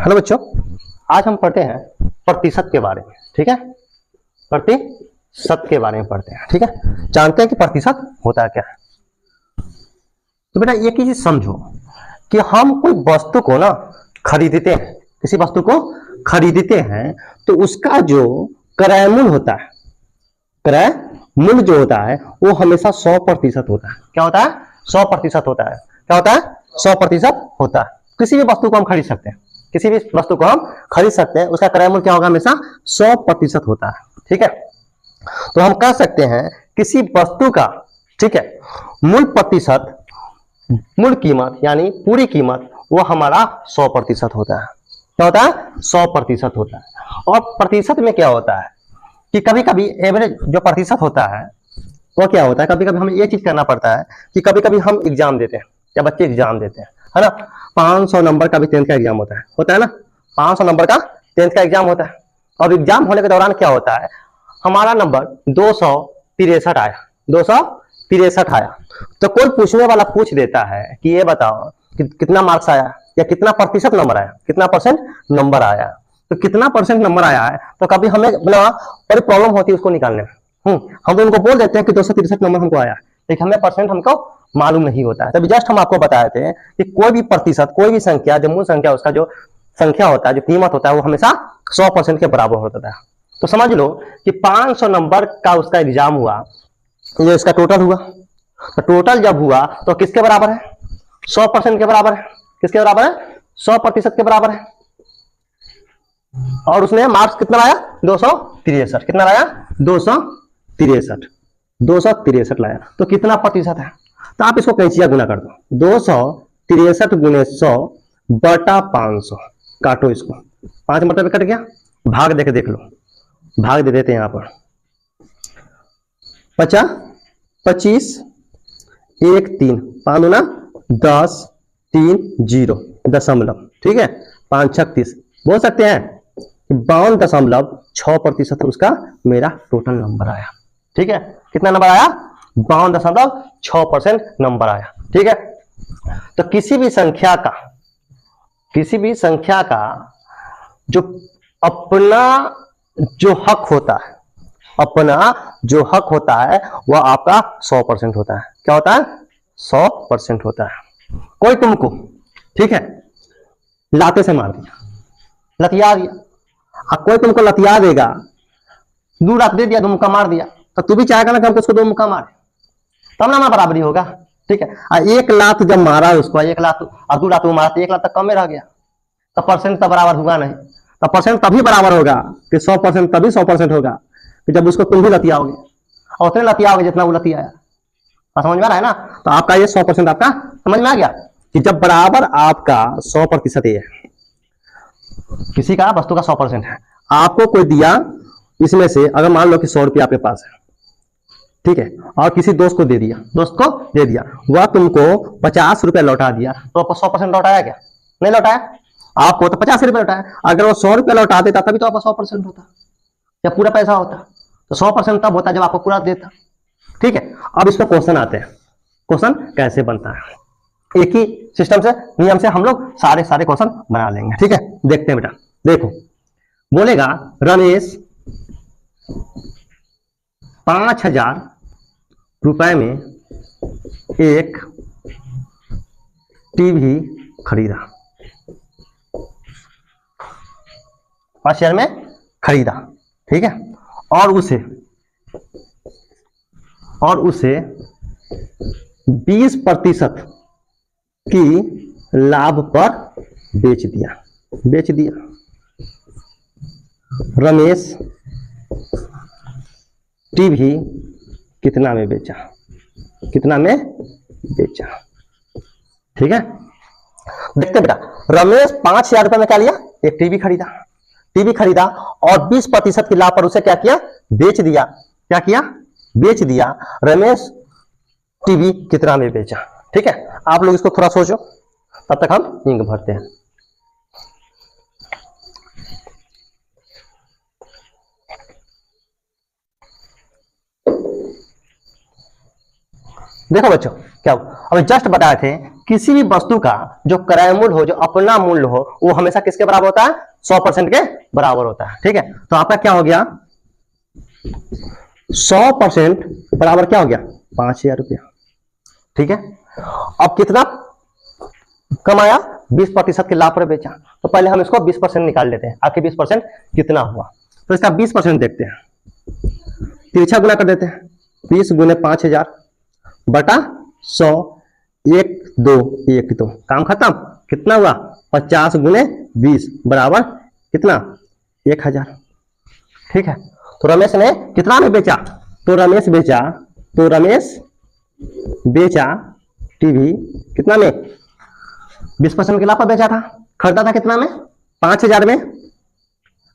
Hello बच्चों, आज हम पढ़ते हैं प्रतिशत के बारे में। ठीक है, प्रतिशत के बारे में पढ़ते हैं। ठीक है, जानते हैं कि प्रतिशत होता है क्या है। तो बेटा एक ही चीज समझो कि हम कोई वस्तु को ना खरीदते हैं, किसी वस्तु को खरीदते हैं तो उसका जो क्रय मूल्य होता है, क्रय मूल्य जो होता है वो हमेशा 100% होता है। क्या होता है? 100% होता है। क्या होता है? 100% होता है। किसी भी वस्तु को हम खरीद सकते हैं, किसी भी वस्तु को हम खरीद सकते हैं, उसका क्रय मूल्य क्या होगा? हमेशा 100% होता है। ठीक है, तो हम कह सकते हैं किसी वस्तु का, ठीक है, मूल प्रतिशत, मूल कीमत यानी पूरी कीमत वो हमारा 100% होता है। क्या होता है? 100% होता है। और प्रतिशत में क्या होता है कि कभी कभी एवरेज जो प्रतिशत होता है वो क्या होता है, कभी कभी हमें ये चीज करना पड़ता है कि कभी कभी हम एग्जाम देते हैं या बच्चे एग्जाम देते हैं, है ना। 500 नंबर का भी 10th का एग्जाम होता है ना। 500 नंबर का 10th का एग्जाम होता है। और एग्जाम होने के दौरान क्या होता है, हमारा नंबर 263 आया, 263 आया। तो कोई पूछने वाला पूछ देता है कि ये बताओ कि कितना मार्क्स आया या कितना प्रतिशत नंबर आया, कितना परसेंट नंबर आया। तो कितना परसेंट नंबर आया है तो कभी हमें बड़ी प्रॉब्लम होती है उसको निकालने में। हम तो उनको बोल देते हैं कि 263 नंबर हमको आया, लेकिन हमें परसेंट हमको मालूम नहीं होता है। तभी जस्ट हम आपको बताए थे कि कोई भी प्रतिशत, कोई भी संख्या, जो मूल संख्या, उसका जो संख्या होता है, जो कीमत होता है, वो हमेशा 100% के बराबर होता है। तो समझ लो कि 500 नंबर का उसका एग्जाम हुआ, ये इसका टोटल हुआ। तो टोटल जब हुआ तो किसके बराबर है? 100% के बराबर है। किसके बराबर है? 100% के बराबर है। और उसने मार्क्स कितना लाया? 263। कितना लाया? 263। 263 लाया। तो कितना प्रतिशत है? तो आप इसको कैंचिया गुना कर दो। 263 गुने 100 बटा 500। काटो इसको, 5 मतलब कट गया। भाग देके देख लो, भाग दे देते हैं यहां पर। 50, 25, 1, 3, 5 दूना 10, 3, 0 दशमलव। ठीक है, 5 36 बोल सकते हैं। 52.6% उसका मेरा टोटल नंबर आया। ठीक है, कितना नंबर आया? 52.6% नंबर आया। ठीक है, तो किसी भी संख्या का जो अपना जो हक होता है, अपना जो हक होता है वह आपका 100% होता है। क्या होता है? 100% होता है। कोई तुमको, ठीक है, लाते से मार दिया, लतिया दिया। अब कोई तुमको लतिया देगा, 2 लात दे दिया, 2 मुक्का मार दिया, तो तू भी चाहेगा ना कि हमको उसको 2 मुक्का मारे, तब ना बराबरी होगा। ठीक है, 1 लात जब मारा उसको, 1 लात और 2 लात वो मारा, 1 लात तक कम में रह गया, तो परसेंट तो बराबर होगा नहीं। तो परसेंट तभी बराबर होगा कि 100%, तभी 100% होगा कि जब उसको तुम भी लतियाओगे और उतने लतियाओगे जितना वो लतियाया। समझ में आ रहा है ना? तो आपका ये 100% आपका समझ में आ गया कि जब बराबर आपका 100% है, किसी का वस्तु का 100% है, आपको कोई दिया, इसमें से अगर मान लो कि 100 रुपया आपके पास है, ठीक है, और किसी दोस्त को दे दिया, वह तुमको 50 रुपया लौटा दिया, तो आपको 100% लौटाया क्या? नहीं लौटाया। आपको तो 50 रुपया लौटाया। अगर वो 100 रुपया लौटा देता तभी तो आपका 100% होता या पूरा पैसा होता। तो 100% तब होता जब आपको पूरा देता। ठीक है, अब इस पर क्वेश्चन आते हैं। क्वेश्चन कैसे बनता है? एक ही सिस्टम से, नियम से हम लोग सारे क्वेश्चन बना लेंगे। ठीक है, देखते हैं बेटा। देखो, बोलेगा रमेश 5000 रुपए में एक टीवी खरीदा, 5000 में खरीदा। ठीक है, और उसे 20% की लाभ पर बेच दिया। रमेश टीवी कितना में बेचा? ठीक है, देखते बेटा। रमेश 5000 रुपए में क्या लिया? एक टीवी खरीदा और 20% की लाभ पर उसे क्या किया? बेच दिया। क्या किया? बेच दिया। रमेश टीवी कितना में बेचा? ठीक है, आप लोग इसको थोड़ा सोचो, तब तक हम इंक भरते हैं। देखो बच्चों, क्या अभी जस्ट बताए थे किसी भी वस्तु का जो क्रय मूल्य हो, जो अपना मूल्य हो, वो हमेशा किसके बराबर होता है? 100% के बराबर होता है। ठीक है, तो आपका क्या हो गया? 100% बराबर क्या हो गया? 5,000 रुपया। ठीक है, अब कितना कमाया? 20% के लाभ पर बेचा। तो पहले हम इसको 20% निकाल लेते हैं, आखिर 20% कितना हुआ। तो इसका 20% देखते हैं, तिरछा गुना कर देते हैं। 20 गुने 5,000 बटा 100, 1 2 1 2, काम खत्म। कितना हुआ? 50 गुने 20 बराबर कितना? 1,000। ठीक है, तो रमेश ने कितना में बेचा? तो रमेश बेचा टीवी कितना में? 20% के लाभ पर बेचा था। खरीदा था कितना में? 5,000 में।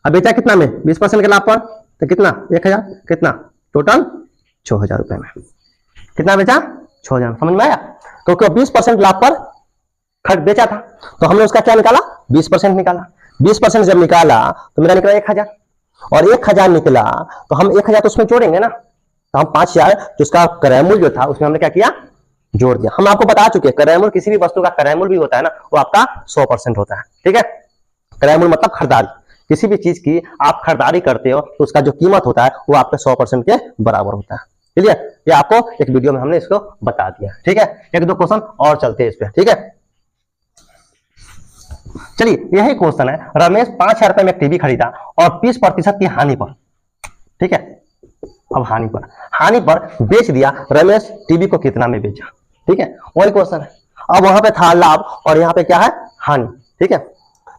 अब बेचा कितना में? 20% के लाभ पर, तो कितना? 1,000। कितना? टोटल 6,000 रुपए में। कितना बेचा? 6,000। समझ में आया? क्योंकि 20% लाभ पर खर्च बेचा था, तो हमने उसका क्या निकाला? 20% निकाला। 20% जब निकाला तो मेरा निकला 1,000, और 1,000 निकला तो हम 1,000 तो उसमें जोड़ेंगे ना। तो हम 5,000 जो उसका क्रय मूल्य जो था उसमें हमने क्या किया? जोड़ दिया। हम आपको बता चुके हैं क्रय मूल्य, किसी भी वस्तु का क्रय मूल्य भी होता है ना, वो आपका 100% होता है। ठीक है, क्रय मूल्य मतलब खरीदारी। किसी भी चीज की आप खरीदारी करते हो तो उसका जो कीमत होता है वो आपके 100% के बराबर होता है। क्लियर? ये आपको एक वीडियो में हमने इसको बता दिया। ठीक है, एक दो क्वेश्चन और चलते हैं इस पे। ठीक है, चलिए यही क्वेश्चन है। रमेश 5,000 रुपए में एक टीवी खरीदा और 20% की हानि पर। ठीक है, अब हानि पर बेच दिया। रमेश टीवी को कितना में बेचा? ठीक है, वही क्वेश्चन है। अब वहां पे था लाभ और यहाँ पे क्या है? हानि। ठीक है,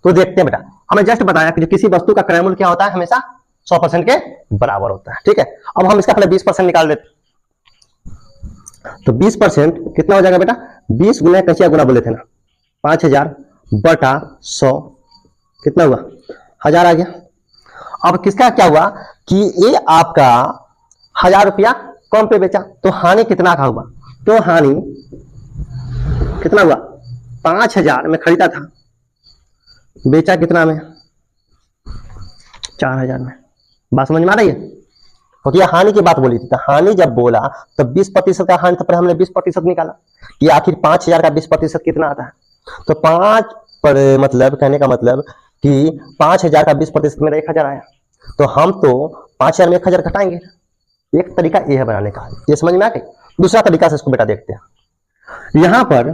तो देखते हैं बेटा, हमें जस्ट बताया कि जो किसी वस्तु का क्रय मूल्य क्या होता है? हमेशा 100% के बराबर होता है। ठीक है, अब हम इसका पहले 20% निकाल देते। तो 20% कितना हो जाएगा बेटा? 20 गुना कैसे गुना बोले थे ना, 5,000 बटा 100 कितना हुआ? 1,000 आ गया। अब किसका क्या हुआ कि ये आपका 1,000 रुपया कम पे बेचा, तो हानि कितना का हुआ? तो हानि कितना हुआ? 5,000 में खरीदा था, बेचा कितना में? 4,000 में। बात समझ में आ रही है? क्योंकि यह हानि की बात बोली थी, तो हानि जब बोला तो 20% का हानि, तो पहले हमने 20% निकाला कि आखिर 5,000 का 20% कितना आता है। तो 5 पर मतलब कहने का मतलब कि 5,000 का 20% मेरा 1,000 आया, तो हम तो 5,000 में 1,000 घटाएंगे। एक तरीका यह है बनाने का, ये समझ में आ गई? दूसरा तरीका से इसको बेटा देखते हैं। यहां पर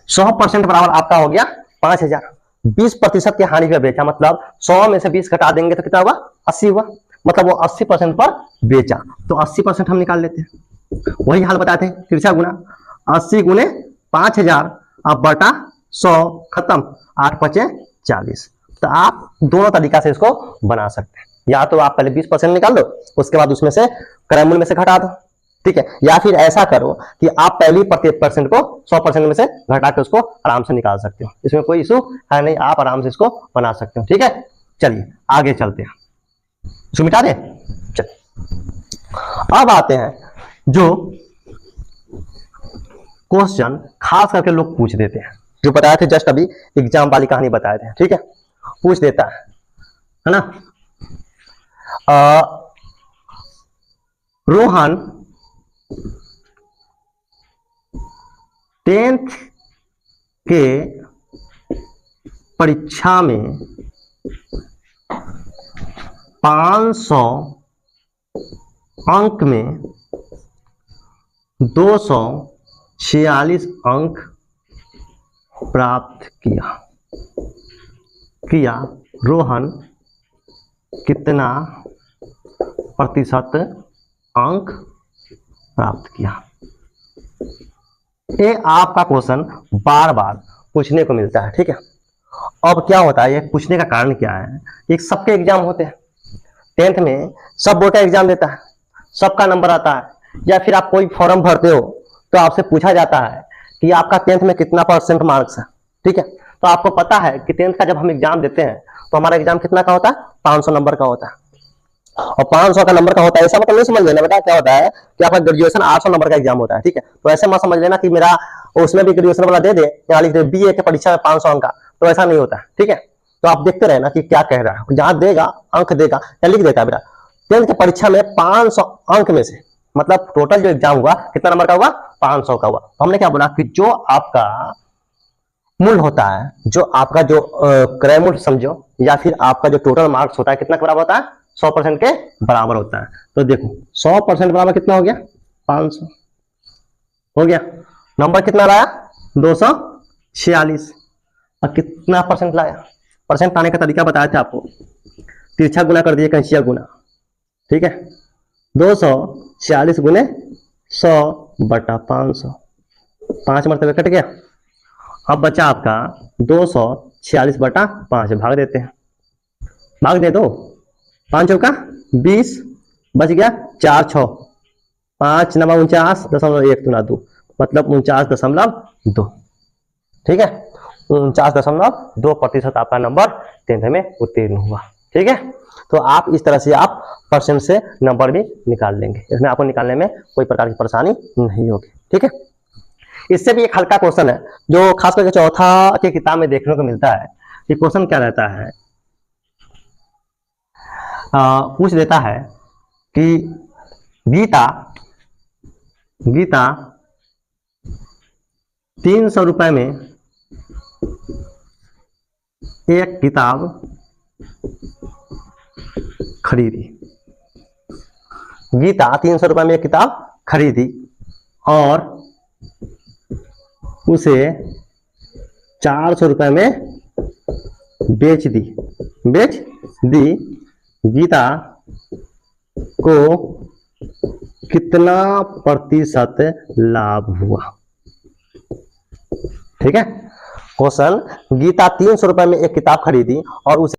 100% बराबर आपका हो गया 5,000। 20% की हानि पे बेचा, मतलब 100 में से 20 घटा देंगे तो कितना हुआ? 80 हुआ। मतलब वो 80% पर बेचा, तो 80% हम निकाल लेते हैं। वही हाल बताते हैं, तिरछा गुना 80 गुने 5,000 अब बटा 100, खत्म। 8 5 40। तो आप दोनों तरीका से इसको बना सकते हैं। या तो आप पहले 20% निकाल दो, उसके बाद उसमें से क्रय मूल्य में से घटा दो। ठीक है, या फिर ऐसा करो कि आप पहली % को 100% में से घटा के उसको आराम से निकाल सकते हो। इसमें कोई इशू है नहीं, आप आराम से इसको बना सकते हो। ठीक है, चलिए आगे चलते हैं, इसको मिटा दें। चलिए अब आते हैं जो क्वेश्चन खास करके लोग पूछ देते हैं, जो बताए थे जस्ट अभी एग्जाम वाली कहानी बताए थे। ठीक है, पूछ देता है ना। रोहन 10th के परीक्षा में 500 अंक में 246 अंक प्राप्त किया। रोहन कितना प्रतिशत अंक प्राप्त किया? ये आपका क्वेश्चन बार बार पूछने को मिलता है। ठीक है, अब क्या होता है, ये पूछने का कारण क्या है? एक सबके एग्जाम होते हैं 10th में, सब बोर्ड का एग्जाम देता है, सबका नंबर आता है। या फिर आप कोई फॉर्म भरते हो तो आपसे पूछा जाता है कि आपका 10th में कितना % मार्क्स है। ठीक है, तो आपको पता है कि 10th का जब हम एग्जाम देते हैं तो हमारा एग्जाम कितना का होता है? 500 नंबर का होता है। और 500 का नंबर का होता है, ऐसा मतलब नहीं समझ लेना बेटा क्या होता है कि आपका ग्रेजुएशन 800 नंबर का एग्जाम होता है। ठीक है, तो ऐसे मत समझ लेना कि मेरा उसमें भी ग्रेजुएशन वाला दे दे, यहाँ लिख दे बीए की परीक्षा में 500 अंक का, तो ऐसा नहीं होता है। ठीक है, तो आप देखते रहना कि क्या कह रहा है, जहां देगा अंक देगा या लिख देता है बेटा 10th की परीक्षा में 500 अंक में से, मतलब टोटल जो एग्जाम हुआ कितना नंबर का हुआ, 500 का हुआ। तो हमने क्या बोला कि जो आपका मूल होता है, जो आपका जो क्रय मूल्य समझो, या फिर आपका जो टोटल मार्क्स होता है कितना के बराबर होता है, 100% के बराबर होता है। तो देखो 100% बराबर कितना हो गया, 500 हो गया। नंबर कितना लाया, 246। और कितना परसेंट लाया, परसेंट पाने का तरीका बताया था आपको, तिरछा गुना कर दिए, कंसिया गुना, ठीक है। 246 गुने 100/500, 5 मरतबे कट गया। अब बचा आपका 246/5, भाग देते हैं, भाग दे दो, 5 चौका 20, बच गया 4 6, 5 9 49.1 मतलब 49.2, ठीक है। 49.2% आपका नंबर 10th में उत्तीर्ण हुआ, ठीक है। तो आप इस तरह से आप परसेंट से नंबर भी निकाल लेंगे, इसमें आपको निकालने में कोई प्रकार की परेशानी नहीं होगी, ठीक है। इससे भी एक हल्का क्वेश्चन है जो खास करके चौथा के किताब में देखने को मिलता है। ये क्वेश्चन क्या रहता है, पूछ देता है कि गीता 300 रुपए में एक किताब खरीदी, गीता 300 रुपए में एक किताब खरीदी और उसे 400 रुपए में बेच दी, गीता को कितना प्रतिशत लाभ हुआ, ठीक है। क्वेश्चन, गीता 300 रुपए में एक किताब खरीदी और उसे